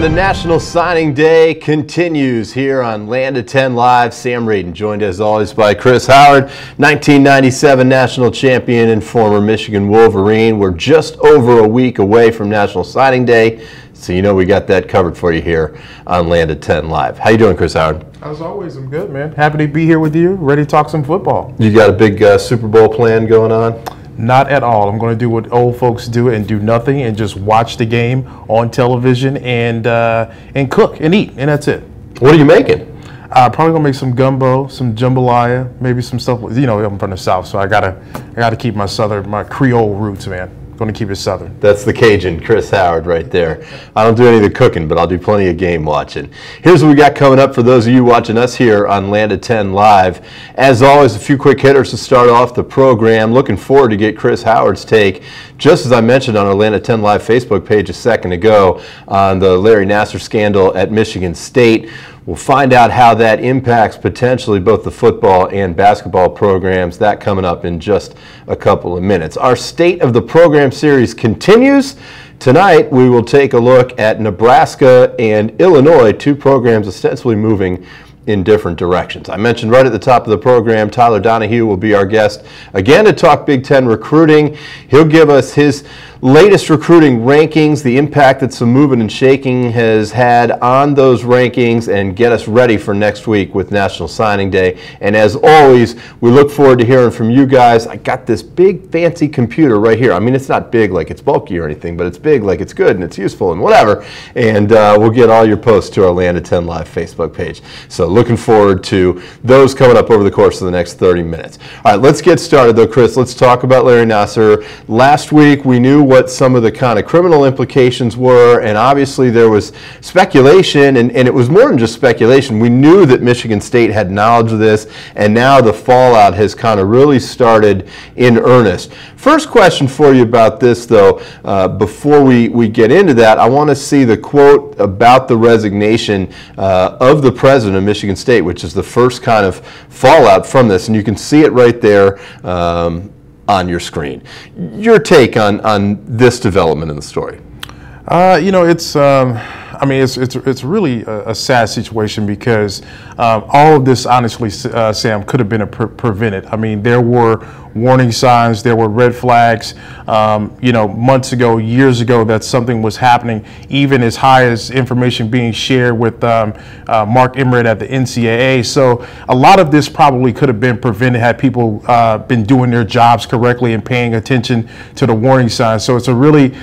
the National Signing Day continues here on Land of 10 Live. Sam Radin, joined as always by Chris Howard, 1997 national champion and former Michigan Wolverine. We're just over a week away from National Signing Day, so you know we got that covered for you here on Land of 10 Live. How you doing, Chris Howard? As always, I'm good, man. Happy to be here with you, ready to talk some football. You got a big Super Bowl plan going on? Not at all. I'm going to do what old folks do and do nothing and just watch the game on television and cook and eat, and that's it. What are you making? Probably gonna make some gumbo, some jambalaya, maybe some stuff. You know, I'm from the South, so I gotta keep my Creole roots, man. Going to keep it Southern. That's the Cajun, Chris Howard, right there. I don't do any of the cooking, but I'll do plenty of game watching. Here's what we got coming up for those of you watching us here on Land of 10 Live. As always, a few quick hitters to start off the program. Looking forward to get Chris Howard's take, just as I mentioned on our Land of 10 Live Facebook page a second ago, on the Larry Nassar scandal at Michigan State. We'll find out how that impacts potentially both the football and basketball programs. That coming up in just a couple of minutes. Our State of the Program series continues. Tonight we will take a look at Nebraska and Illinois, two programs ostensibly moving in different directions. I mentioned right at the top of the program, Tyler Donahue will be our guest again to talk Big Ten recruiting. He'll give us his latest recruiting rankings, the impact that some moving and shaking has had on those rankings, and get us ready for next week with National Signing Day. And as always, we look forward to hearing from you guys. I got this big fancy computer right here. I mean, it's not big like it's bulky or anything, but it's big like it's good and it's useful and whatever. And we'll get all your posts to our Land of 10 Live Facebook page. So looking forward to those coming up over the course of the next 30 minutes. All right, let's get started though, Chris. Let's talk about Larry Nassar. Last week we knew what some of the kind of criminal implications were, and obviously there was speculation, and it was more than just speculation. We knew that Michigan State had knowledge of this, and now the fallout has kind of really started in earnest. First question for you about this, though, before we get into that, I want to see the quote about the resignation of the president of Michigan State, which is the first kind of fallout from this, and you can see it right there on your screen. Your take on this development in the story? You know, it's it's really a sad situation because all of this, honestly, Sam, could have been prevented. I mean, there were warning signs, there were red flags, you know, months ago, years ago, that something was happening, even as high as information being shared with Mark Emmert at the NCAA. So a lot of this probably could have been prevented had people been doing their jobs correctly and paying attention to the warning signs. So it's a really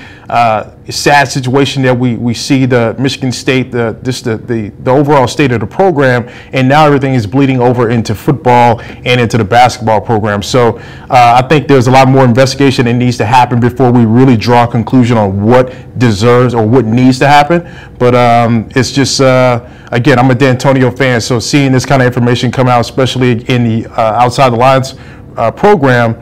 sad situation that we see the Michigan State, the overall state of the program, and now everything is bleeding over into football and into the basketball program. So I think there's a lot more investigation that needs to happen before we really draw a conclusion on what deserves or what needs to happen. But it's just, again, I'm a D'Antonio fan, so seeing this kind of information come out, especially in the Outside the Lines program,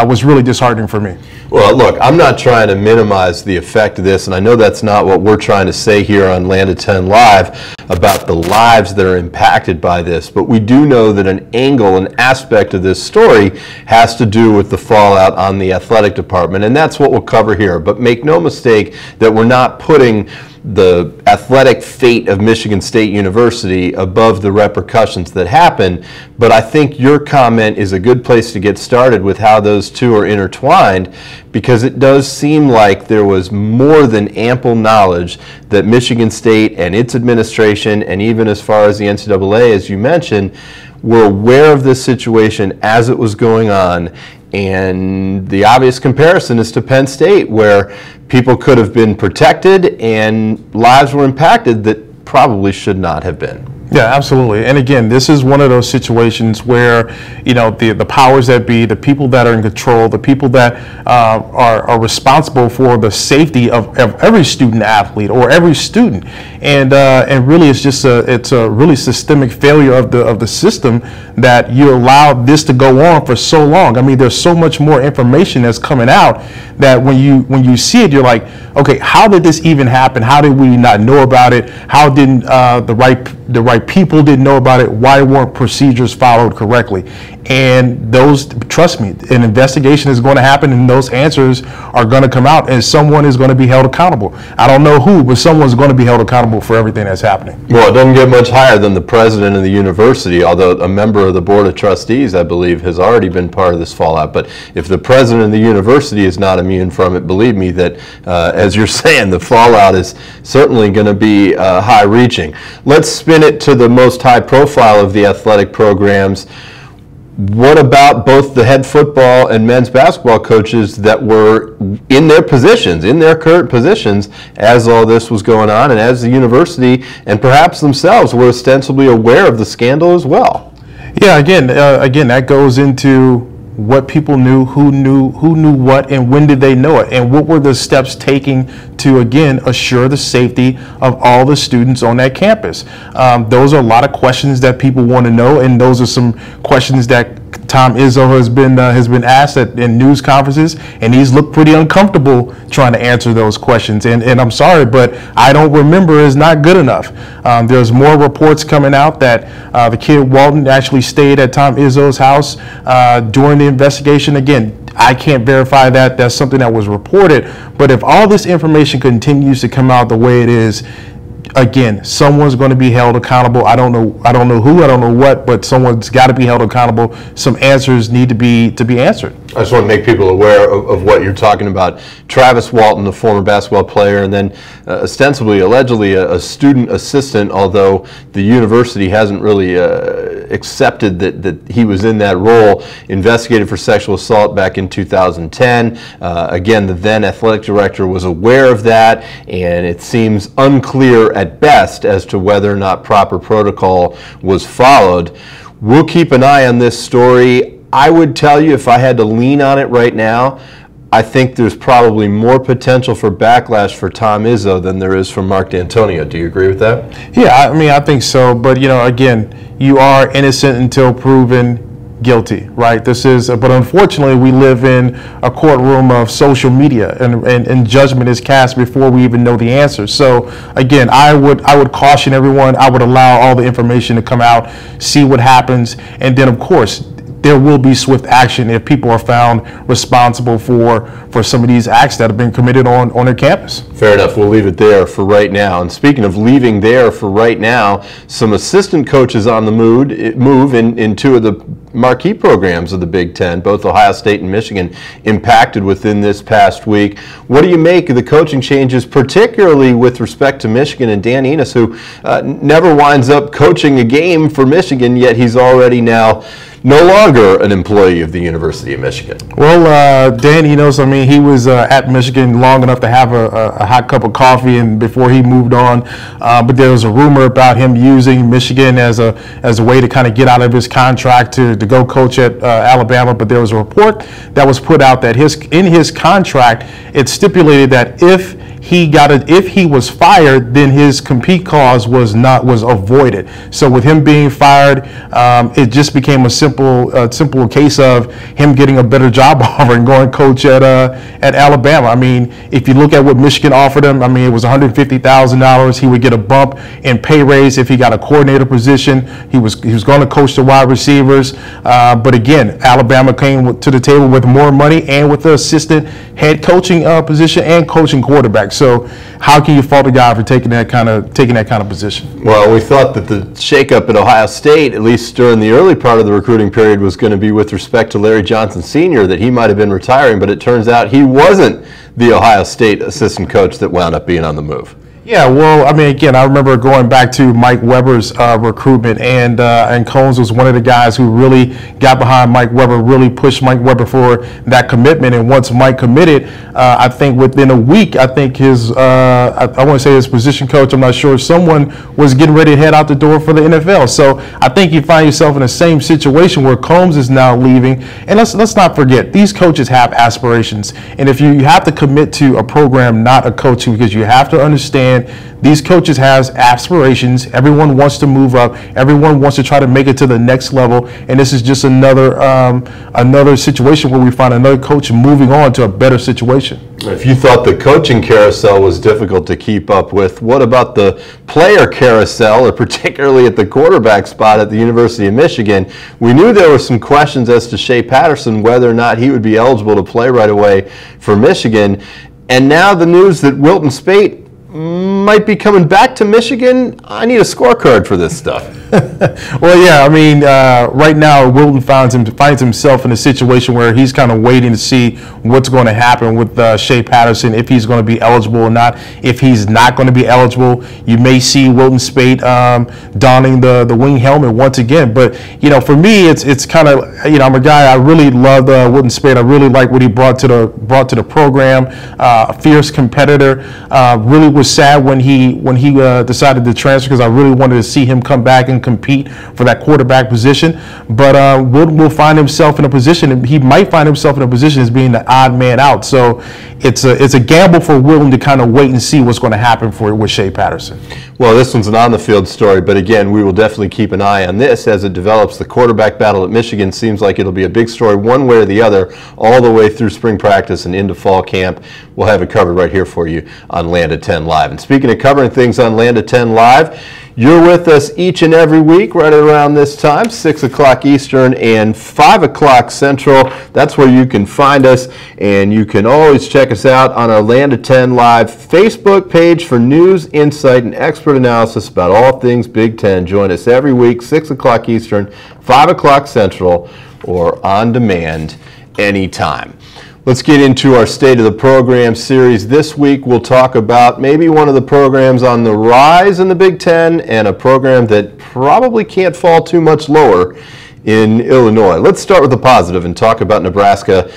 was really disheartening for me. Well, look, I'm not trying to minimize the effect of this, and I know that's not what we're trying to say here on Land of 10 Live about the lives that are impacted by this, but we do know that an angle, an aspect of this story has to do with the fallout on the athletic department, and that's what we'll cover here. But make no mistake that we're not putting the athletic fate of Michigan State University above the repercussions that happen, but I think your comment is a good place to get started with how those two are intertwined, because it does seem like there was more than ample knowledge that Michigan State and its administration, and even as far as the NCAA, as you mentioned, were aware of this situation as it was going on. And the obvious comparison is to Penn State, where people could have been protected and lives were impacted that probably should not have been. Yeah, absolutely. And again, this is one of those situations where, you know, the powers that be, the people that are in control, the people that are responsible for the safety of every student athlete or every student, and really it's a really systemic failure of the system that you allow this to go on for so long. I mean, there's so much more information that's coming out that when you see it, you're like, okay, how did this even happen? How did we not know about it? How didn't the right the right people didn't know about it? Why weren't procedures followed correctly? And trust me, an investigation is going to happen, and those answers are going to come out, and someone is going to be held accountable. I don't know who, but someone's going to be held accountable for everything that's happening. Well, it doesn't get much higher than the president of the university, although a member of the board of trustees, I believe, has already been part of this fallout. But if the president of the university is not immune from it, believe me that, as you're saying, the fallout is certainly going to be high-reaching. Let's spin it to the most high profile of the athletic programs. What about both the head football and men's basketball coaches that were in their positions, in their current positions, as all this was going on, and as the university and perhaps themselves were ostensibly aware of the scandal as well? Yeah, again, that goes into what people knew, who knew what, and when did they know it, and what were the steps taken to, again, assure the safety of all the students on that campus. Those are a lot of questions that people want to know, and those are some questions that Tom Izzo has been asked in news conferences, and he's looked pretty uncomfortable trying to answer those questions. And I'm sorry, but I don't remember is not good enough. There's more reports coming out that the kid Walton actually stayed at Tom Izzo's house during the investigation. Again, I can't verify that. That's something that was reported. But if all this information continues to come out the way it is, again, someone's going to be held accountable. I don't know who, I don't know what, but someone's got to be held accountable. Some answers need to be answered. I just want to make people aware of what you're talking about. Travis Walton, the former basketball player, and then ostensibly, allegedly, a student assistant, although the university hasn't really accepted that he was in that role, investigated for sexual assault back in 2010. Again, the then athletic director was aware of that, and it seems unclear at best as to whether or not proper protocol was followed. We'll keep an eye on this story. I would tell you, if I had to lean on it right now, I think there's probably more potential for backlash for Tom Izzo than there is for Mark D'Antonio. Do you agree with that? Yeah, I mean, I think so. But, again, you are innocent until proven guilty, right? But unfortunately, we live in a courtroom of social media, and judgment is cast before we even know the answer. So again, I would caution everyone. I would allow all the information to come out, see what happens, and then of course there will be swift action if people are found responsible for some of these acts that have been committed on their campus. Fair enough. We'll leave it there for right now. And speaking of leaving there for right now, some assistant coaches on the move in two of the marquee programs of the Big Ten, both Ohio State and Michigan, impacted within this past week. What do you make of the coaching changes, particularly with respect to Michigan and Dan Enos, who never winds up coaching a game for Michigan, yet he's already now no longer an employee of the University of Michigan? Well, Dan Enos, I mean, he was at Michigan long enough to have a hot cup of coffee and before he moved on. But there was a rumor about him using Michigan as a way to kind of get out of his contract to go coach at Alabama. But there was a report that was put out that in his contract, it stipulated that if he was fired, then his compete clause was avoided. So with him being fired, it just became a simple case of him getting a better job offer and going coach at Alabama. I mean, if you look at what Michigan offered him, I mean, it was $150,000. He would get a bump in pay raise if he got a coordinator position. He was going to coach the wide receivers. But again, Alabama came to the table with more money and with the assistant head coaching position and coaching quarterback. So how can you fault a guy for taking that kind of position? Well, we thought that the shakeup at Ohio State, at least during the early part of the recruiting period, was going to be with respect to Larry Johnson Sr., that he might have been retiring, but it turns out he wasn't the Ohio State assistant coach that wound up being on the move. Yeah, well, I mean, again, I remember going back to Mike Weber's recruitment, and Combs was one of the guys who really got behind Mike Weber, really pushed Mike Weber for that commitment. And once Mike committed, I think within a week, I think his, I want to say his position coach, I'm not sure, someone was getting ready to head out the door for the NFL. So I think you find yourself in the same situation where Combs is now leaving. And let's not forget, these coaches have aspirations. And if you have to commit to a program, not a coach, because you have to understand again, these coaches have aspirations. Everyone wants to move up. Everyone wants to try to make it to the next level. And this is just another situation where we find another coach moving on to a better situation. If you thought the coaching carousel was difficult to keep up with, what about the player carousel, or particularly at the quarterback spot at the University of Michigan? We knew there were some questions as to Shea Patterson, whether or not he would be eligible to play right away for Michigan. And now the news that Wilton Speight might be coming back to Michigan. I need a scorecard for this stuff. Well, yeah, I mean, right now Wilton finds himself in a situation where he's kind of waiting to see what's going to happen with Shea Patterson, if he's going to be eligible or not. If he's not going to be eligible, you may see Wilton Speight donning the wing helmet once again. But, for me, it's kind of, I'm a guy, I really love Wilton Speight. I really like what he brought to the program. A fierce competitor. Really was sad when he decided to transfer, because I really wanted to see him come back and compete for that quarterback position. But Wilton will find himself in a position, he might find himself in a position as being the odd man out. So it's a gamble for Wilton to kind of wait and see what's going to happen with Shea Patterson. Well, this one's an on-the-field story, but again, we will definitely keep an eye on this as it develops. The quarterback battle at Michigan seems like it'll be a big story one way or the other all the way through spring practice and into fall camp. We'll have it covered right here for you on Land at 10 Live. And speaking of covering things on Land at 10 Live, you're with us each and every week right around this time, 6 o'clock Eastern and 5 o'clock Central. That's where you can find us, and you can always check us out on our Land at 10 Live Facebook page for news, insight, and expert analysis about all things Big Ten. Join us every week, 6 o'clock Eastern, 5 o'clock Central, or on demand anytime. Let's get into our State of the Program series. This week we'll talk about maybe one of the programs on the rise in the Big Ten, and a program that probably can't fall too much lower in Illinois. Let's start with the positive and talk about Nebraska.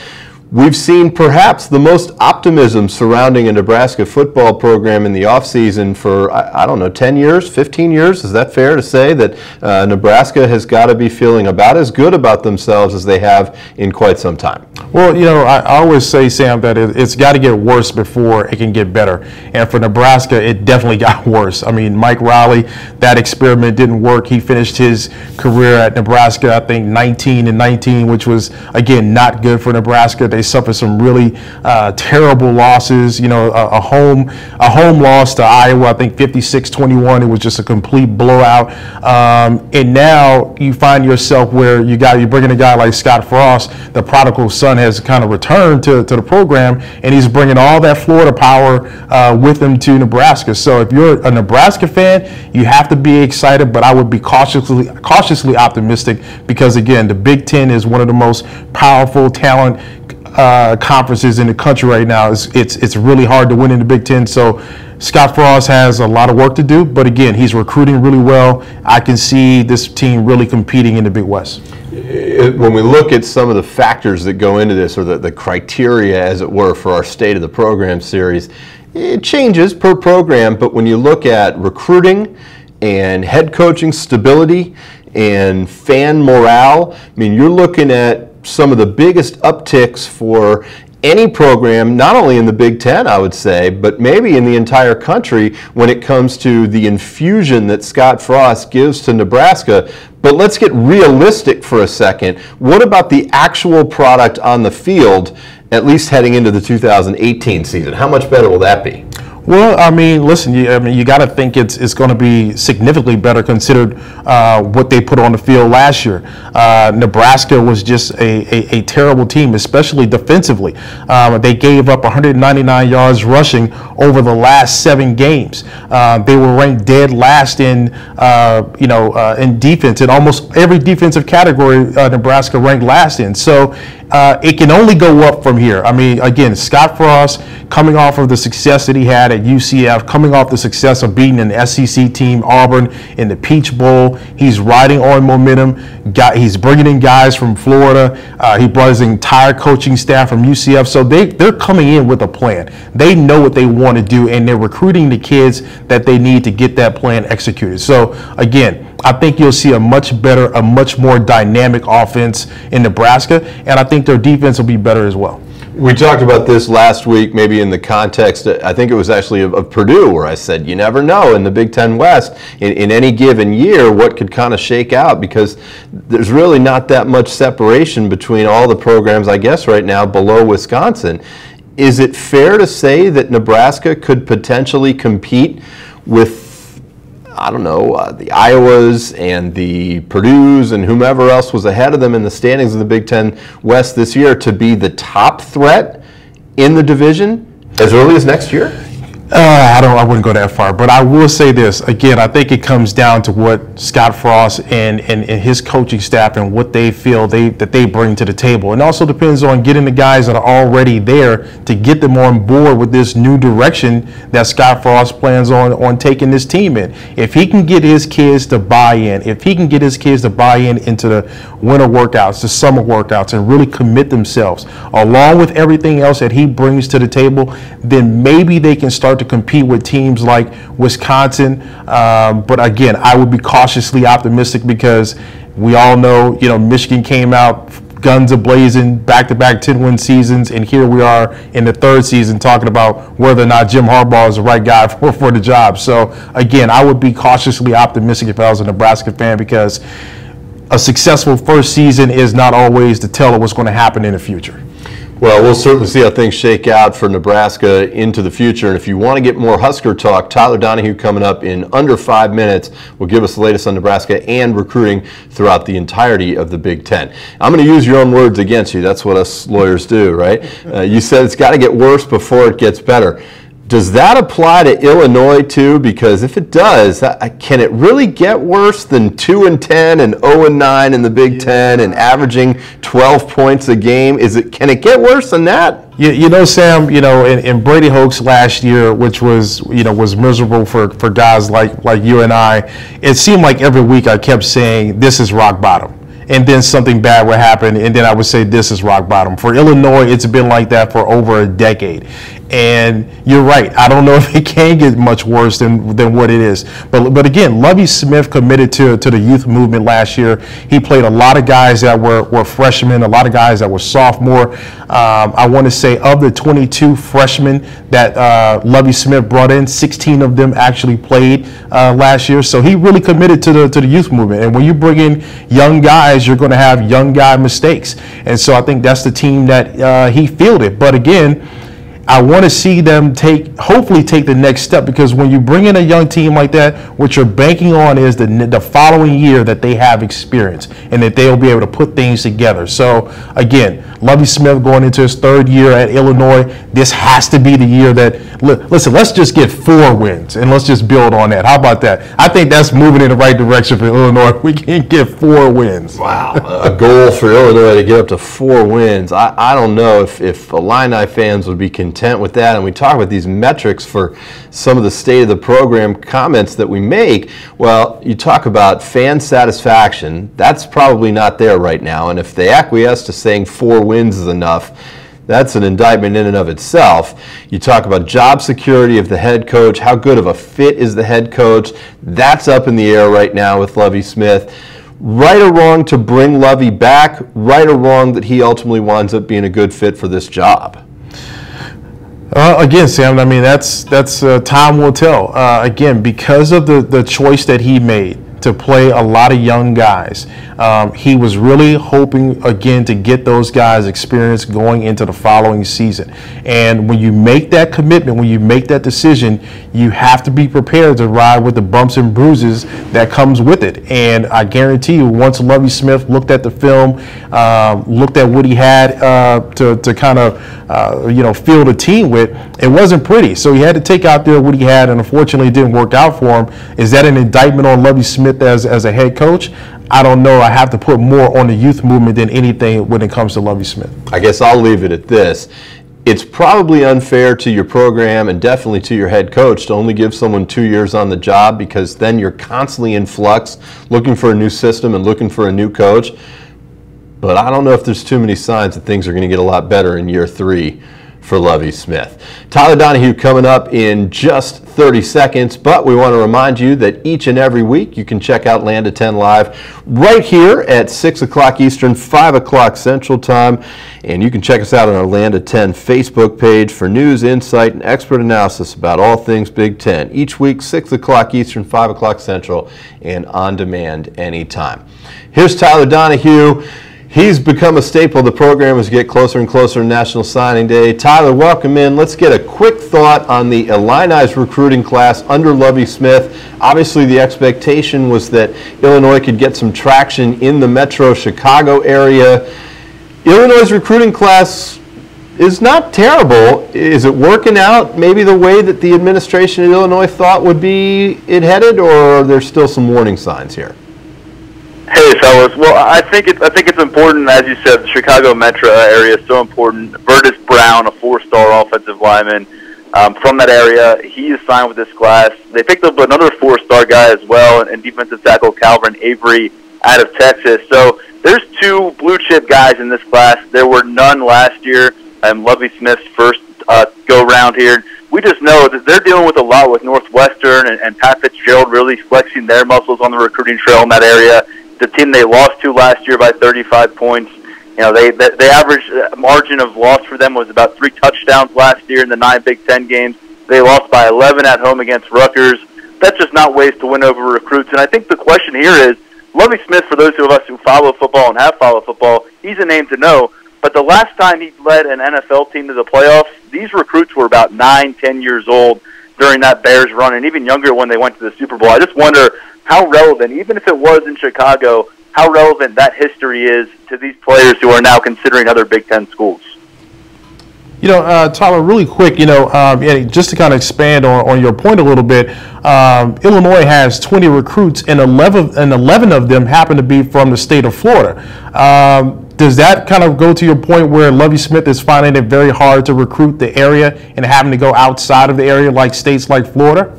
We've seen perhaps the most optimism surrounding a Nebraska football program in the offseason for, I don't know, 10 years, 15 years? Is that fair to say that Nebraska has got to be feeling about as good about themselves as they have in quite some time? Well, I always say, Sam, that it's got to get worse before it can get better. And for Nebraska, it definitely got worse. I mean, Mike Riley, that experiment didn't work. He finished his career at Nebraska, I think, 19-19, which was, again, not good for Nebraska. They suffered some really terrible losses. A home loss to Iowa, I think 56-21. It was just a complete blowout. And now you find yourself where you're bringing a guy like Scott Frost, the prodigal son, has kind of returned to the program, and he's bringing all that Florida power with him to Nebraska. So if you're a Nebraska fan, you have to be excited, but I would be cautiously optimistic, because again, the Big Ten is one of the most powerful talent conferences in the country right now. It's really hard to win in the Big Ten. So Scott Frost has a lot of work to do, but again, he's recruiting really well. I can see this team really competing in the Big West. When we look at some of the factors that go into this, or the criteria, as it were, for our State of the Program series, it changes per program, but when you look at recruiting and head coaching stability and fan morale, I mean, you're looking at some of the biggest upticks for any program, not only in the Big Ten, I would say, but maybe in the entire country when it comes to the infusion that Scott Frost gives to Nebraska. But let's get realistic for a second. What about the actual product on the field, at least heading into the 2018 season? How much better will that be? Well, I mean, listen, you got to think it's going to be significantly better considered what they put on the field last year. Nebraska was just a terrible team, especially defensively. They gave up 199 yards rushing over the last 7 games. They were ranked dead last in defense. In almost every defensive category, Nebraska ranked last in. So it can only go up from here. I mean, again, Scott Frost, coming off of the success that he had at UCF, coming off the success of beating an SEC team, Auburn, in the Peach Bowl. He's riding on momentum. He's bringing in guys from Florida. He brought his entire coaching staff from UCF. So they're coming in with a plan. They know what they want to do, and they're recruiting the kids that they need to get that plan executed. So, again, I think you'll see a much more dynamic offense in Nebraska, and I think their defense will be better as well. We talked about this last week, maybe in the context, I think it was actually of Purdue, where I said you never know in the Big Ten West in any given year what could kind of shake out, because there's really not that much separation between all the programs, I guess, right now below Wisconsin. Is it fair to say that Nebraska could potentially compete with, I don't know, the Iowas and the Purdues and whomever else was ahead of them in the standings of the Big Ten West this year to be the top threat in the division as early as next year? I wouldn't go that far, but I will say this again. I think it comes down to what Scott Frost and his coaching staff and what they feel that they bring to the table. And also depends on getting the guys that are already there to get them on board with this new direction that Scott Frost plans on taking this team in. If he can get his kids to buy in, into the winter workouts, the summer workouts, and really commit themselves, along with everything else that he brings to the table, then maybe they can start to compete with teams like Wisconsin. But again, I would be cautiously optimistic because we all know, Michigan came out guns a-blazing, back-to-back 10-win seasons, and here we are in the third season talking about whether or not Jim Harbaugh is the right guy for the job. So again, I would be cautiously optimistic if I was a Nebraska fan, because a successful first season is not always the tell of what's going to happen in the future. Well, we'll certainly see how things shake out for Nebraska into the future. And if you want to get more Husker talk, Tyler Donahue coming up in under 5 minutes will give us the latest on Nebraska and recruiting throughout the entirety of the Big Ten. I'm going to use your own words against you. That's what us lawyers do, right? You said it's got to get worse before it gets better. Does that apply to Illinois too? Because if it does, can it really get worse than 2-10 and 0-9 in the Big Ten and averaging 12 points a game? Can it get worse than that? Sam, in Brady Hoke's last year, which was miserable for guys like you and I, it seemed like every week I kept saying this is rock bottom. And then something bad would happen, and then I would say this is rock bottom. For Illinois, it's been like that for over a decade. And you're right. I don't know if it can get much worse than what it is. But again, Lovie Smith committed to the youth movement last year. He played a lot of guys that were freshmen, a lot of guys that were sophomore. I want to say of the 22 freshmen that Lovie Smith brought in, 16 of them actually played last year. So he really committed to the youth movement. And when you bring in young guys, you're going to have young guy mistakes. And so I think that's the team that he fielded. But again, I want to see them hopefully take the next step, because when you bring in a young team like that, what you're banking on is the following year that they have experience and that they'll be able to put things together. So again, Lovie Smith going into his third year at Illinois, this has to be the year that, listen, let's just get 4 wins and let's just build on that. How about that? I think that's moving in the right direction for Illinois. We can get 4 wins. Wow, a goal for Illinois to get up to 4 wins. I don't know if Illini fans would be content with that. And we talk about these metrics for some of the state of the program comments that we make. Well, you talk about fan satisfaction. That's probably not there right now. And if they acquiesce to saying 4 wins is enough, that's an indictment in and of itself. You talk about job security of the head coach. How good of a fit is the head coach? That's up in the air right now with Lovie Smith. Right or wrong to bring Lovie back? Right or wrong that he ultimately winds up being a good fit for this job? Again, Sam, I mean, that's time will tell. Again, because of the choice that he made to play a lot of young guys, he was really hoping, again, to get those guys experience going into the following season. And when you make that commitment, when you make that decision, you have to be prepared to ride with the bumps and bruises that comes with it. And I guarantee you, once Lovie Smith looked at the film, looked at what he had to kind of field a team with, it wasn't pretty. So he had to take out there what he had, and unfortunately it didn't work out for him. Is that an indictment on Lovie Smith as a head coach? I don't know. I have to put more on the youth movement than anything when it comes to Lovie Smith. I guess I'll leave it at this. It's probably unfair to your program and definitely to your head coach to only give someone 2 years on the job, because then you're constantly in flux, looking for a new system and looking for a new coach. But I don't know if there's too many signs that things are going to get a lot better in year 3 for Lovie Smith. Tyler Donahue coming up in just 30 seconds, but we want to remind you that each and every week you can check out Land of 10 Live right here at 6 o'clock Eastern, 5 o'clock Central Time, and you can check us out on our Land of 10 Facebook page for news, insight, and expert analysis about all things Big Ten. Each week, 6 o'clock Eastern, 5 o'clock Central, and on demand anytime. Here's Tyler Donahue. He's become a staple of the program as we get closer and closer to National Signing Day. Tyler, welcome in. Let's get a quick thought on the Illini's recruiting class under Lovie Smith. Obviously, the expectation was that Illinois could get some traction in the metro Chicago area. Illinois' recruiting class is not terrible. Is it working out maybe the way that the administration in Illinois thought would be it headed, or are there still some warning signs here? Hey, fellas. Well, I think it's important, as you said. The Chicago metro area is so important. Burtis Brown, a 4-star offensive lineman from that area, he is signed with this class. They picked up another 4-star guy as well, and defensive tackle Calvin Avery out of Texas. So there's 2 blue-chip guys in this class. There were none last year. Lovie Smith's first go-round here. We just know that they're dealing with a lot with Northwestern and Pat Fitzgerald really flexing their muscles on the recruiting trail in that area. The team they lost to last year by 35 points. You know, the average margin of loss for them was about 3 touchdowns last year in the 9 Big Ten games. They lost by 11 at home against Rutgers. That's just not ways to win over recruits. And I think the question here is, Lovie Smith, for those of us who follow football and have followed football, he's a name to know. But the last time he led an NFL team to the playoffs, these recruits were about 9, 10 years old during that Bears run, and even younger when they went to the Super Bowl. I just wonder how relevant, even if it was in Chicago, how relevant that history is to these players who are now considering other Big Ten schools. You know, Tyler, really quick, just to kind of expand on your point a little bit, Illinois has 20 recruits, and 11 of them happen to be from the state of Florida. Does that kind of go to your point where Lovie Smith is finding it very hard to recruit the area and having to go outside of the area like states like Florida?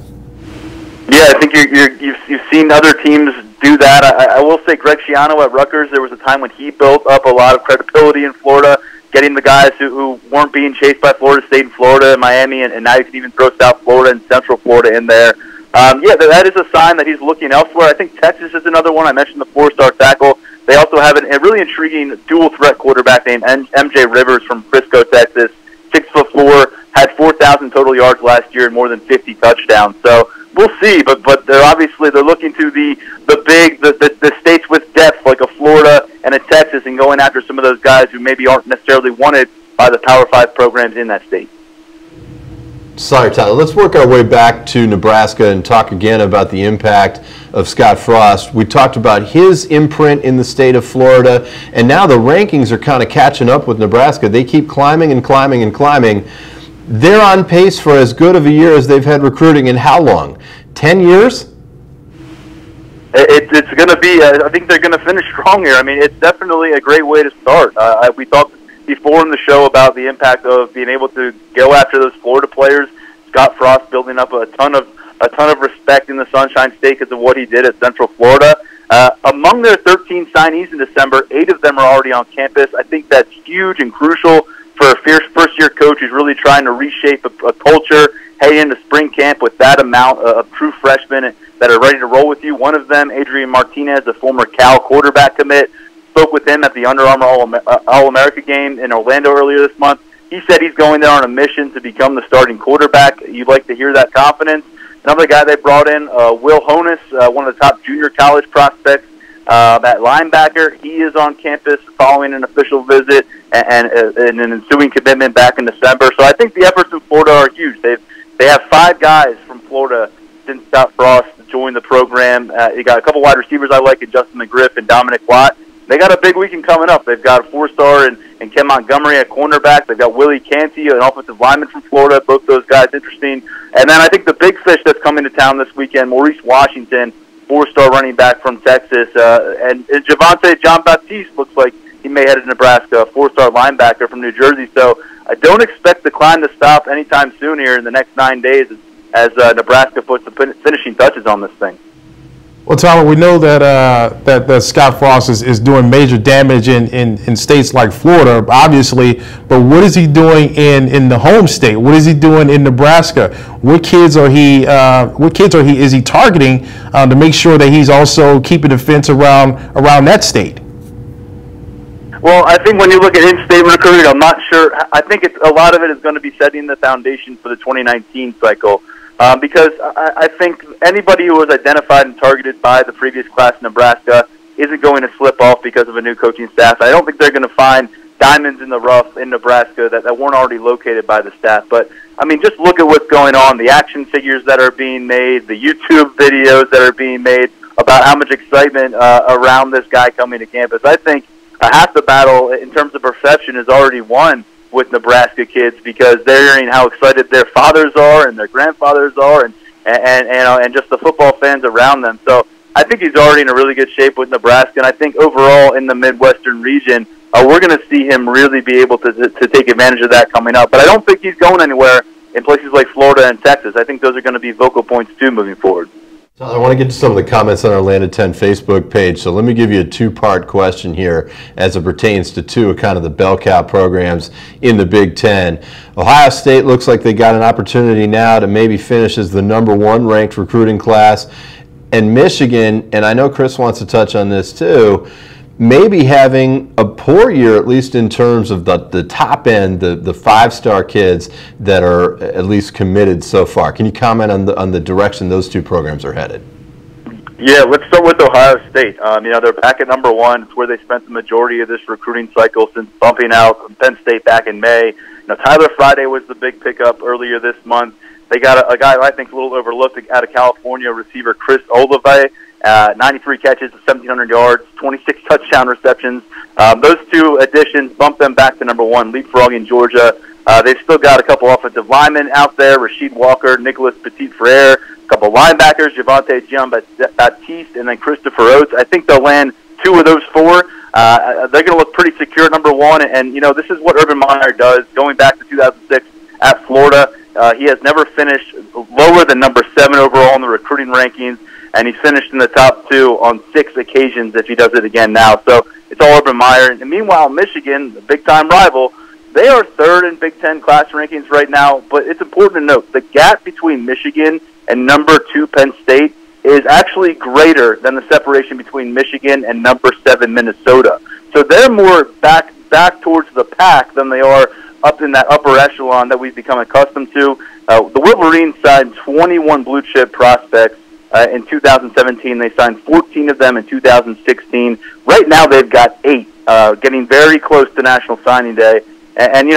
Yeah, I think you've seen other teams do that. I will say Greg Schiano at Rutgers, there was a time when he built up a lot of credibility in Florida, getting the guys who weren't being chased by Florida State and Florida and Miami, and now you can even throw South Florida and Central Florida in there. That is a sign that he's looking elsewhere. I think Texas is another one. I mentioned the 4-star tackle. They also have a really intriguing dual-threat quarterback named MJ Rivers from Frisco, Texas, 6'4", had 4,000 total yards last year and more than 50 touchdowns. So we'll see, but they're looking to the states with depth like a Florida and a Texas and going after some of those guys who maybe aren't necessarily wanted by the Power 5 programs in that state. Sorry, Tyler. Let's work our way back to Nebraska and talk again about the impact of Scott Frost. We talked about his imprint in the state of Florida, and now the rankings are kind of catching up with Nebraska. They keep climbing and climbing and climbing. They're on pace for as good of a year as they've had recruiting in how long? 10 years? It's going to be, I think they're going to finish strong here. I mean, it's definitely a great way to start. We talked before in the show about the impact of being able to go after those Florida players. Scott Frost building up a ton of respect in the Sunshine State because of what he did at Central Florida. Among their 13 signees in December, 8 of them are already on campus. I think that's huge and crucial for a fierce first-year coach who's really trying to reshape a culture, heading into spring camp with that amount of true freshmen that are ready to roll with you. One of them, Adrian Martinez, a former Cal quarterback commit, spoke with him at the Under Armour All-America game in Orlando earlier this month. He said he's going there on a mission to become the starting quarterback. You'd like to hear that confidence. Another guy they brought in, Will Honus, one of the top junior college prospects, that linebacker. He is on campus following an official visit and an ensuing commitment back in December. So I think the efforts in Florida are huge. They have 5 guys from Florida since Scott Frost joined the program. You got a couple wide receivers I like, in Justin McGriff and Dominic Watt. They got a big weekend coming up. They've got a 4-star and Ken Montgomery at cornerback. They've got Willie Canty, an offensive lineman from Florida. Both those guys interesting. And then I think the big fish that's coming to town this weekend, Maurice Washington, 4-star running back from Texas. And Javante John Baptiste looks like he may head to Nebraska, a 4-star linebacker from New Jersey. So I don't expect the climb to stop anytime soon here in the next 9 days as Nebraska puts the finishing touches on this thing. Well, Tyler, we know that Scott Frost is doing major damage in states like Florida, obviously. But what is he doing in the home state? What is he doing in Nebraska? What kids is he targeting to make sure that he's also keeping the fence around that state? Well, I think when you look at in-state recruiting, I'm not sure. I think a lot of it is going to be setting the foundation for the 2019 cycle. Because I think anybody who was identified and targeted by the previous class in Nebraska isn't going to slip off because of a new coaching staff. I don't think they're going to find diamonds in the rough in Nebraska that weren't already located by the staff. But, I mean, just look at what's going on, the action figures that are being made, the YouTube videos that are being made about how much excitement around this guy coming to campus. I think half the battle in terms of perception is already won with Nebraska kids because they're hearing how excited their fathers are and their grandfathers are and just the football fans around them. So I think he's already in a really good shape with Nebraska, and I think overall in the Midwestern region, we're going to see him really be able to take advantage of that coming up. But I don't think he's going anywhere in places like Florida and Texas. I think those are going to be vocal points too moving forward. I want to get to some of the comments on our Land of 10 Facebook page, so let me give you a two-part question here as it pertains to two of kind of the bell cow programs in the Big Ten. Ohio State looks like they got an opportunity now to maybe finish as the #1 ranked recruiting class, and Michigan, and I know Chris wants to touch on this too, maybe having a poor year, at least in terms of the top end, the five-star kids that are at least committed so far. Can you comment on the direction those two programs are headed? Yeah, let's start with Ohio State. They're back at #1. It's where they spent the majority of this recruiting cycle since bumping out Penn State back in May. Tyler Friday was the big pickup earlier this month. They got a guy I think a little overlooked out of California, receiver Chris Olave. 93 catches, 1,700 yards, 26 touchdown receptions. Those two additions bumped them back to #1, leapfrogging Georgia. They've still got a couple offensive linemen out there, Rasheed Walker, Nicholas Petit-Frere, a couple linebackers, Javonte Jean-Baptiste, and then Christopher Oates. I think they'll land two of those four. They're going to look pretty secure at #1, and this is what Urban Meyer does. Going back to 2006 at Florida, he has never finished lower than #7 overall in the recruiting rankings, and he's finished in the top 2 on 6 occasions if he does it again now. So it's all Urban Meyer. And meanwhile, Michigan, the big-time rival, they are 3rd in Big Ten class rankings right now. But it's important to note the gap between Michigan and #2 Penn State is actually greater than the separation between Michigan and #7 Minnesota. So they're more back towards the pack than they are up in that upper echelon that we've become accustomed to. The Wolverines signed 21 blue-chip prospects. In 2017, they signed 14 of them in 2016. Right now, they've got 8, getting very close to National Signing Day. And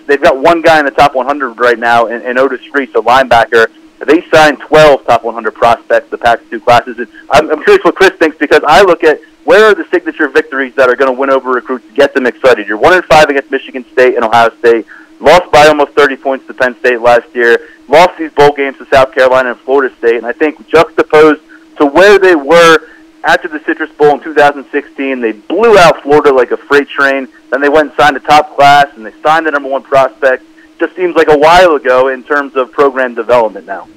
they've got one guy in the top 100 right now, in Otis Reese, a linebacker. They signed 12 top 100 prospects, the Pac-2 classes. And I'm curious what Chris thinks, because I look at where are the signature victories that are going to win over recruits, get them excited. You're 1-5 against Michigan State and Ohio State. Lost by almost 30 points to Penn State last year. Lost these bowl games to South Carolina and Florida State. And I think juxtaposed to where they were after the Citrus Bowl in 2016, they blew out Florida like a freight train. Then they went and signed a top class, and they signed the #1 prospect. Just seems like a while ago in terms of program development now.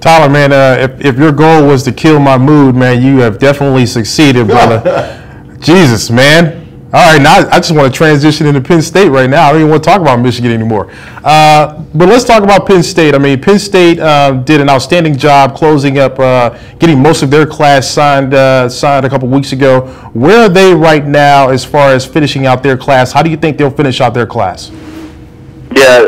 Tyler, man, if your goal was to kill my mood, man, you have definitely succeeded, brother. Jesus, man. All right, now I just want to transition into Penn State right now. I don't even want to talk about Michigan anymore. But let's talk about Penn State. I mean, Penn State did an outstanding job closing up, getting most of their class signed a couple weeks ago. Where are they right now as far as finishing out their class? How do you think they'll finish out their class? Yeah,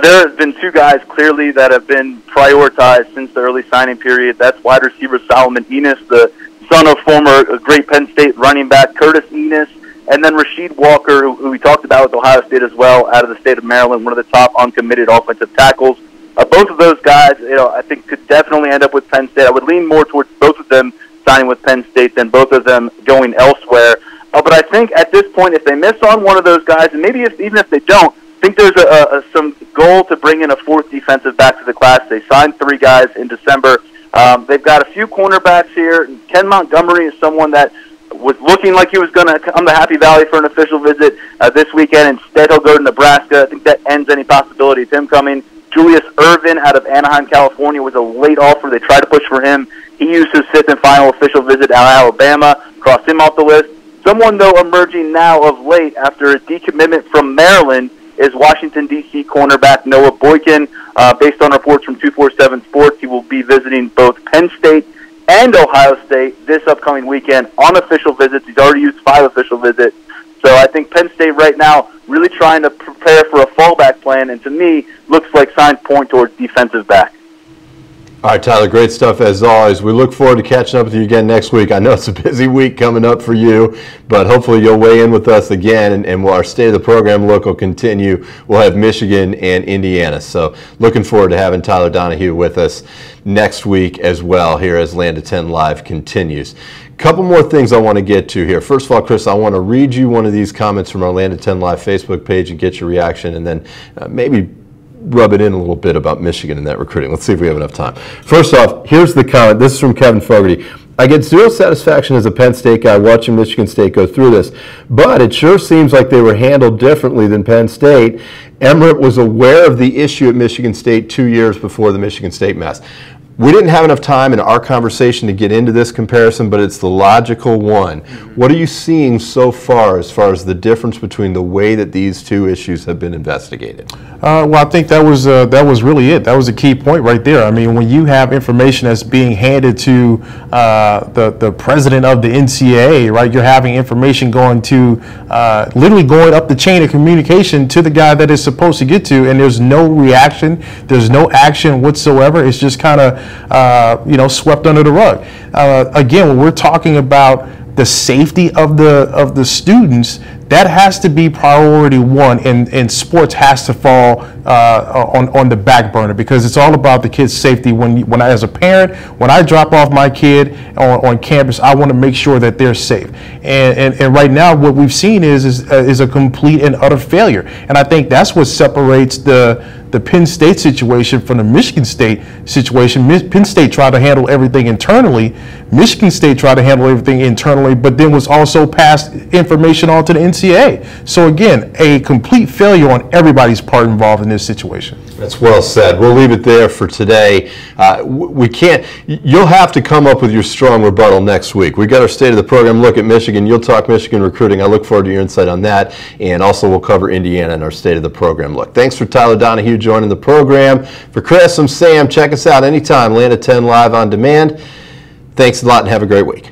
there have been 2 guys clearly that have been prioritized since the early signing period. That's wide receiver Solomon Enos, the son of former great Penn State running back Curtis Enos, and then Rasheed Walker, who we talked about with Ohio State as well, out of the state of Maryland, one of the top uncommitted offensive tackles. Both of those guys, I think could definitely end up with Penn State. I would lean more towards both of them signing with Penn State than both of them going elsewhere. But I think at this point, if they miss on one of those guys, and maybe even if they don't, I think there's some goal to bring in a 4th defensive back to the class. They signed 3 guys in December. They've got a few cornerbacks here. Ken Montgomery is someone that was looking like he was going to come to Happy Valley for an official visit this weekend. Instead, he'll go to Nebraska. I think that ends any possibility of him coming. Julius Irvin out of Anaheim, California, was a late offer. They tried to push for him. He used his fifth and final official visit at Alabama, crossed him off the list. Someone, though, emerging now of late after a decommitment from Maryland is Washington, D.C. cornerback Noah Boykin. Based on reports from 247 Sports, he will be visiting both Penn State and Ohio State this upcoming weekend on official visits. He's already used 5 official visits. So I think Penn State right now really trying to prepare for a fallback plan, and to me, looks like signs point towards defensive back. All right, Tyler, great stuff as always. We look forward to catching up with you again next week. I know it's a busy week coming up for you, but hopefully you'll weigh in with us again, and our State of the Program look will continue. We'll have Michigan and Indiana. So looking forward to having Tyler Donahue with us next week as well here as Land of 10 Live continues. Couple more things I want to get to here. First of all, Chris, I want to read you one of these comments from our Land of 10 Live Facebook page and get your reaction, and then maybe rub it in a little bit about Michigan and that recruiting. Let's see if we have enough time. First off, here's the comment. This is from Kevin Fogarty. I get zero satisfaction as a Penn State guy watching Michigan State go through this, but it sure seems like they were handled differently than Penn State. Emmerich was aware of the issue at Michigan State 2 years before the Michigan State mess. We didn't have enough time in our conversation to get into this comparison, but it's the logical one. What are you seeing so far as the difference between the way that these two issues have been investigated? Well, I think that was really it. That was a key point right there. I mean, when you have information that's being handed to the president of the NCAA, right? You're having information going to literally going up the chain of communication to the guy that it's supposed to get to, and there's no reaction, there's no action whatsoever. It's just kind of swept under the rug. Again, when we're talking about the safety of the students, that has to be priority one, and sports has to fall on the back burner, because it's all about the kid's safety. When I, as a parent, when I drop off my kid on campus, I want to make sure that they're safe. And right now, what we've seen is a complete and utter failure. And I think that's what separates the Penn State situation from the Michigan State situation. Penn State tried to handle everything internally. Michigan State tried to handle everything internally, but then was also passed information on to the NCAA. So again, a complete failure on everybody's part involved in this situation. That's well said. We'll leave it there for today. We can't. You'll have to come up with your strong rebuttal next week. We got our State of the Program look at Michigan. You'll talk Michigan recruiting. I look forward to your insight on that, and also we'll cover Indiana and our State of the Program look. Thanks for Tyler Donahue joining the program. For Chris, I'm Sam. Check us out anytime. Land of 10 Live on demand. Thanks a lot and have a great week.